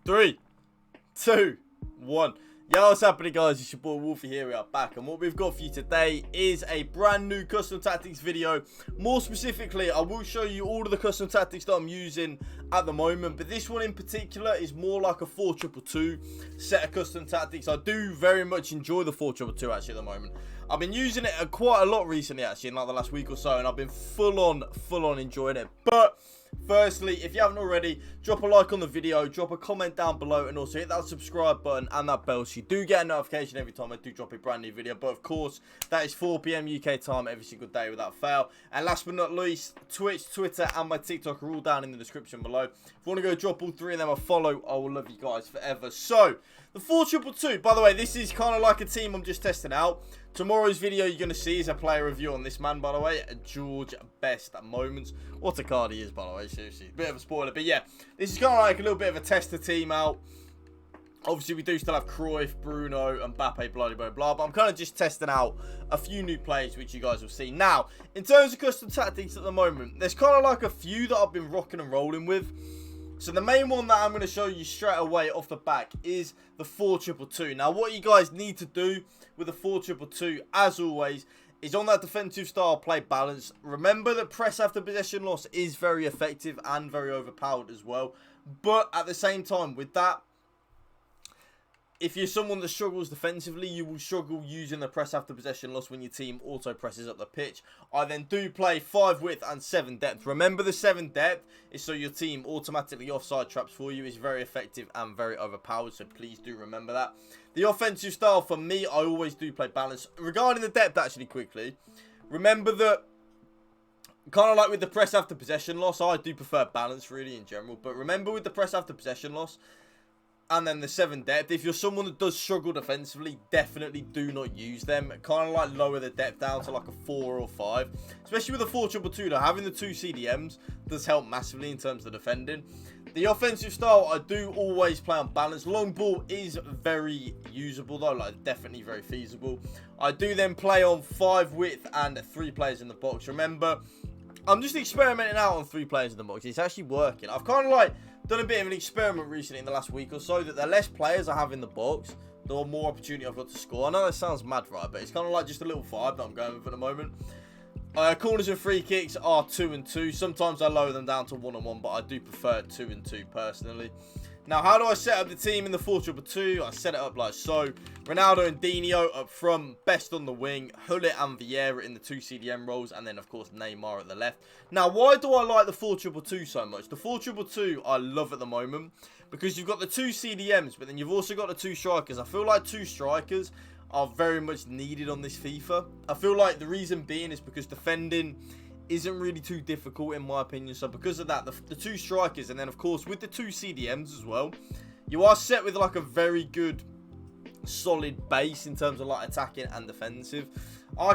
3, 2, 1. Yo, what's happening, guys? It's your boy Wolfie here. We are back, and what we've got for you today is a brand new custom tactics video. More specifically, I will show you all of the custom tactics that I'm using at the moment, but this one in particular is more like a 4-2-2 set of custom tactics. I do very much enjoy the 4-2-2 actually at the moment. I've been using it quite a lot recently actually in like the last week or so, and I've been full on enjoying it. But firstly, if you haven't already, drop a like on the video, drop a comment down below, and also hit that subscribe button and that bell so you do get a notification every time I do drop a brand new video. But of course, that is 4 PM UK time every single day without fail. And last but not least, Twitch, Twitter, and my TikTok are all down in the description below. If you want to go drop all three of them a follow, I will love you guys forever. So, the 4-2-2, by the way, this is kind of like a team I'm just testing out. Tomorrow's video you're going to see is a player review on this man, by the way, George Best Moments. What a card he is, by the way, seriously. Bit of a spoiler, but yeah, this is kind of like a little bit of a tester team out. Obviously, we do still have Cruyff, Bruno, and Mbappe, blah, blah, blah, but I'm kind of just testing out a few new players, which you guys will see. Now, in terms of custom tactics at the moment, there's kind of like a few that I've been rocking and rolling with. So the main one that I'm going to show you straight away off the back is the 4-2-2. Now, what you guys need to do with the 4-2-2, as always, is on that defensive style play balance. Remember that press after possession loss is very effective and very overpowered as well. But at the same time, with that, if you're someone that struggles defensively, you will struggle using the press after possession loss when your team auto presses up the pitch. I then do play 5 width and 7 depth. Remember, the 7 depth is so your team automatically offside traps for you. It's very effective and very overpowered, so please do remember that. The offensive style for me, I always do play balance. Regarding the depth, actually, quickly, remember that kind of like with the press after possession loss, I do prefer balance really in general. But remember, with the press after possession loss and then the 7 depth, if you're someone that does struggle defensively, definitely do not use them. Kind of like lower the depth down to like a 4 or 5. Especially with the 4-2-2, though, having the 2 CDMs does help massively in terms of defending. The offensive style, I do always play on balance. Long ball is very usable, though, like definitely very feasible. I do then play on 5 width and 3 players in the box. Remember, I'm just experimenting out on 3 players in the box. It's actually working. I've kind of like done a bit of an experiment recently in the last week or so that the less players I have in the box, the more opportunity I've got to score. I know that sounds mad, right? But it's kind of like just a little vibe that I'm going with at the moment. Corners and free kicks are 2 and 2. Sometimes I lower them down to 1 and 1, but I do prefer 2 and 2 personally. Now, how do I set up the team in the 4-2-2? I set it up like so. Ronaldo and Dino up front, Best on the wing, Hullet and Vieira in the 2 CDM roles, and then, of course, Neymar at the left. Now, why do I like the 4-2-2 so much? The 4-2-2 I love at the moment because you've got the 2 CDMs, but then you've also got the 2 strikers. I feel like 2 strikers are very much needed on this FIFA. I feel like the reason being is because defending isn't really too difficult in my opinion. So because of that, the 2 strikers, and then of course with the 2 CDMs as well, you are set with like a very good solid base in terms of like attacking and defensive. I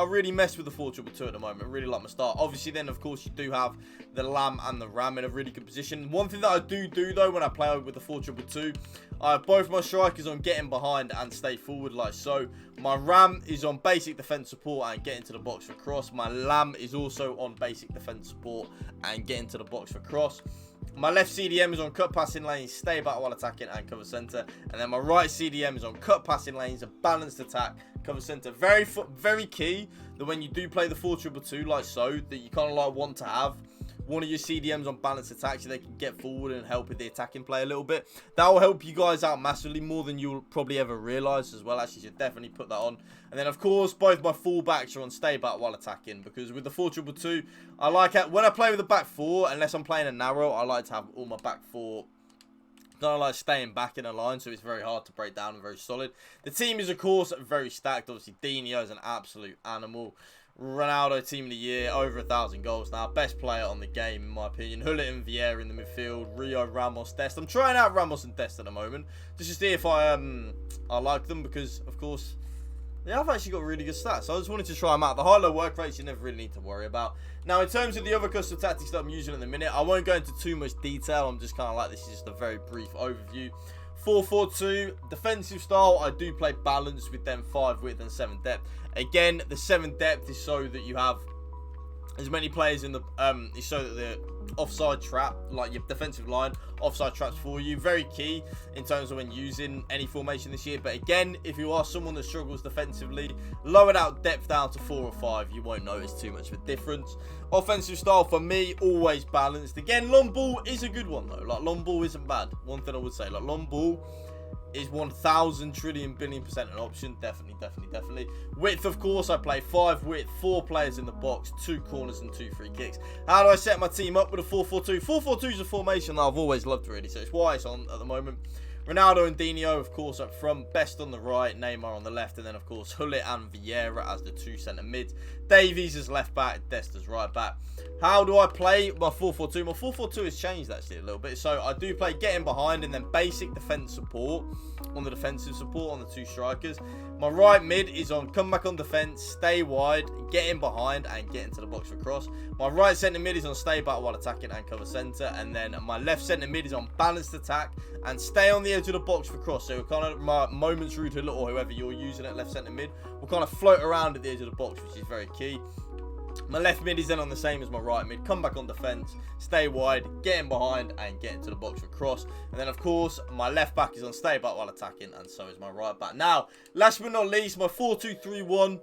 really mess with the 4-2-2 at the moment. Really like my start. Obviously then of course you do have the Lamb and the Ram in a really good position. One thing that I do though when I play with the 4-2-2, I have both my strikers on getting behind and stay forward like so. My Ram is on basic defense support and get into the box for cross. My Lamb is also on basic defense support and get into the box for cross. My left CDM is on cut passing lanes, stay back while attacking, and cover centre. And then my right CDM is on cut passing lanes, a balanced attack, cover centre. Very key that when you do play the 4-2-2 like so, that you kind of like want to have one of your CDMs on balanced attack so they can get forward and help with the attacking play a little bit. That will help you guys out massively, more than you'll probably ever realise as well. Actually, you should definitely put that on. And then, of course, both my full-backs are on stay back while attacking, because with the 4-2-2, I like it. When I play with the back 4, unless I'm playing a narrow, I like to have all my back 4 kind of like staying back in a line, so it's very hard to break down and very solid. The team is, of course, very stacked. Obviously, Dino is an absolute animal. Ronaldo, team of the year, over 1,000 goals now. Best player on the game, in my opinion. Hullet and Vieira in the midfield. Rio, Ramos, Dest. I'm trying out Ramos and Dest at the moment, just to see if I like them, because, of course, yeah, I've actually got really good stats. So I just wanted to try them out. The high-low work rates you never really need to worry about. Now, in terms of the other custom tactics that I'm using in the minute, I won't go into too much detail. I'm just kind of like, this is just a very brief overview. 4-4-2, defensive style, I do play balance with them 5 width and 7 depth. Again, the 7 depth is so that you have as many players in the so that the offside trap, like your defensive line, offside traps for you. Very key in terms of when using any formation this year. But again, if you are someone that struggles defensively, lower that depth down to 4 or 5. You won't notice too much of a difference. Offensive style for me, always balanced. Again, long ball is a good one though. Like, long ball isn't bad. One thing I would say, like, long ball is 1,000 trillion billion% an option. Definitely. Width, of course, I play 5 width, 4 players in the box, 2 corners and 2 free kicks. How do I set my team up with a 4-4-2? 4-4-2 is a formation that I've always loved, really, so it's why it's on at the moment. Ronaldo and Dino, of course, up front. Best on the right, Neymar on the left, and then, of course, Hullet and Vieira as the 2 centre mids. Davies as left back, Dest as right back. How do I play my 4-4-2? My 4-4-2 has changed, actually, a little bit. So I do play getting behind and then basic defence support on the defensive support on the 2 strikers. My right mid is on come back on defence, stay wide, get in behind, and get into the box for cross. My right centre mid is on stay back while attacking and cover centre. And then my left centre mid is on balanced attack and stay on the edge of the box for cross. So kind of my moments route or whoever you're using at left centre mid will kind of float around at the edge of the box, which is very key. My left mid is then on the same as my right mid. Come back on defence, stay wide, get in behind, and get into the box for cross. And then, of course, my left back is on stay back while attacking, and so is my right back. Now, last but not least, my 4-2-3-1.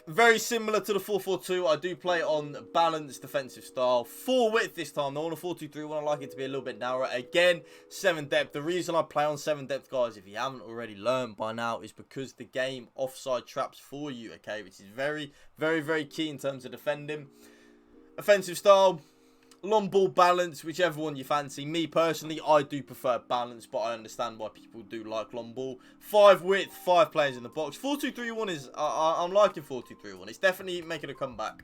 Very similar to the 4-4-2. I do play on balanced defensive style. 4 width this time. Though on a 4-2-3-1, I like it to be a little bit narrower. Again, 7 depth. The reason I play on 7 depth, guys, if you haven't already learned by now, is because the game offside traps for you, okay? Which is very key in terms of defending. Offensive style, long ball balance, whichever one you fancy. Me personally, I do prefer balance, but I understand why people do like long ball. 5 width, 5 players in the box. 4-2-3-1 is, I'm liking 4-2-3-1. It's definitely making a comeback.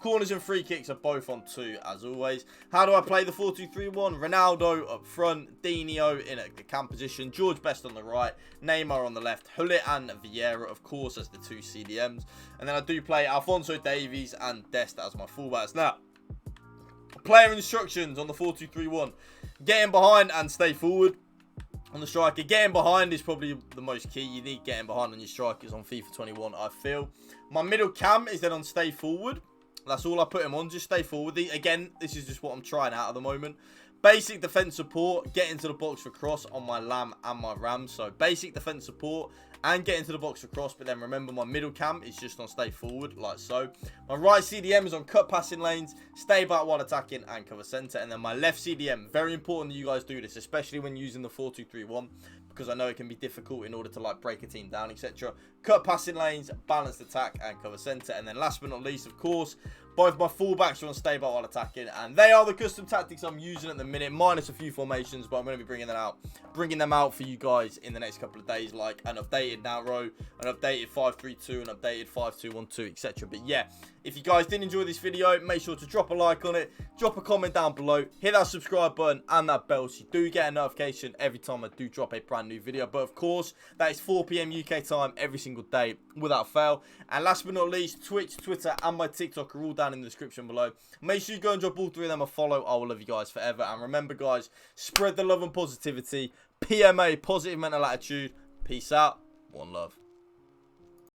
Corners and free kicks are both on 2, as always. How do I play the 4-2-3-1? Ronaldo up front, Dino in a cam position, George Best on the right, Neymar on the left, Hullet and Vieira, of course, as the 2 CDMs. And then I do play Alphonso Davies and Dest as my fullbacks. Now, player instructions on the 4-2-3-1. Getting behind and stay forward on the striker. Getting behind is probably the most key. You need getting behind on your strikers on FIFA 21, I feel. My middle cam is then on stay forward. That's all I put him on, just stay forward. Again, this is just what I'm trying out at the moment. Basic defense support, get into the box for cross on my Lamb and my Ram. So basic defense support and get into the box for cross. But then remember, my middle cam is just on stay forward, like so. My right CDM is on cut passing lanes, stay back while attacking and cover centre. And then my left CDM, very important that you guys do this, especially when using the 4-2-3-1. Because I know it can be difficult in order to like break a team down, etc. Cut passing lanes, balanced attack, and cover centre. And then last but not least, of course, both my fullbacks are on stay back while attacking, and they are the custom tactics I'm using at the minute, minus a few formations, but I'm going to be bringing them out for you guys in the next couple of days, like an updated narrow, an updated 5-3-2, an updated 5-2-1-2, etc. But yeah, if you guys did enjoy this video, make sure to drop a like on it, drop a comment down below, hit that subscribe button and that bell so you do get a notification every time I do drop a brand new video. But of course, that is 4 PM UK time every single day without fail. And last but not least, Twitch, Twitter and my TikTok are all down in the description below. Make sure you go and drop all 3 of them a follow. I will love you guys forever. And remember, guys, spread the love and positivity. PMA, positive mental attitude. Peace out. One love.